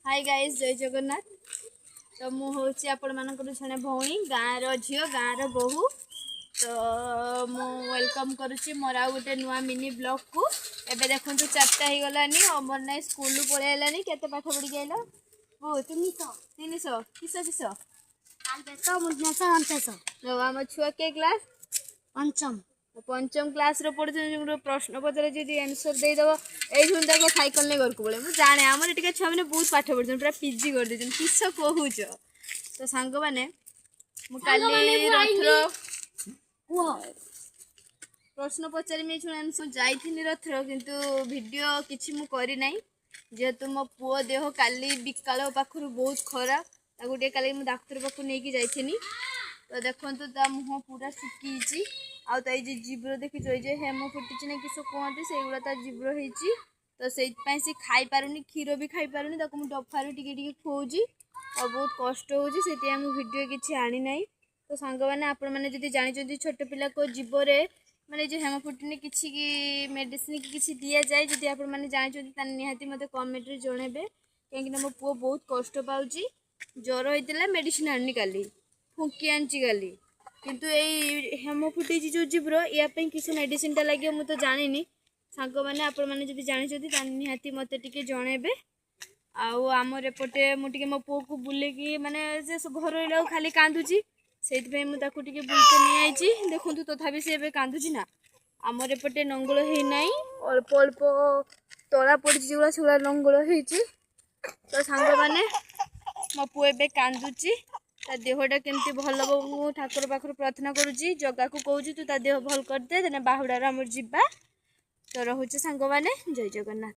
Hi guys जय जगन्नाथ। तो मु हूँ आपण मानकर जड़े भौणी गाँव झील गाँव बोहू। तो मु वेलकम करुच्ची मोर आ गोटे नुआ मिनी ब्लॉग को। एबे देखो 4टा हो गलानी अमर नाई स्कूल पलैलानी के पाठ पढ़ी गल वो 300 किस आम छुआ के क्लास पंचम क्लास पढ़ुन प्रश्न पत्र जी आंसर देदेव ये साइकिल नहीं घर को बोले मुझे जाने आम छुआ मैंने बहुत पाठ पढ़ुन पूरा पीजी कर दे किस कहूच। तो सांग मैंने प्रश्न पचारि जाइनी रथर किंतु वीडियो किसी मु करना जेहेतु मो पुओ देह काली विकाल पाखर बहुत खराब ताकूटे काली डाक्तर पाक नहीं जाइनी। तो देखो मुह पूरा सुखी आउ तो ये जीब्र देखी जो हेम फुटी ना किस कहते से गुड़ा तो जीब्र होती। तो से खाई पारुनी क्षीर भी खाई पारुनी मुझे डफारू टी खुआऊँगी और बहुत कष्ट होती वीडियो किसी आनी ना। तो सांग मैंने आपण मैंने जब जानते छोट पिला को जीवरे माने जो हेम फुटनी किसी मेडिसिन किसी दि जाए जदि आप जानते निहाती मत कमेंट रे जनइबे कहीं मो पुओ बहुत कष्ट पाऊँच। ज्वर होता मेडिसिन आनी काली फुंकी आनी काली किंतु यही हेम फुटी जो जीब्र यापाई किसी मेडिसिन टा लगे मुझे तो जानी। सांग मैंने आपण मैंने जब जानते निहाती मत टे जनइबे। आमर एपटे मुझे मो पुओ को बुलेकी माने घर रहा खाली कांदुची से मुझे बुलते नहीं आई देखूँ तथापि सी ए कांदुची ना आमर एपटे नंगल होना अल्प अल्प तला पड़ी जो से नंगल हो। तो सांग मैंने मो पुओ ए कांदुची ता देहटा केमती भल हम ठाकुर पाखर प्रार्थना करुँची जगा को कहूँ तू ता देह भल करदे बाहुड़ार आमर जीवा। तो रोचे सांग मैंने जय जगन्नाथ।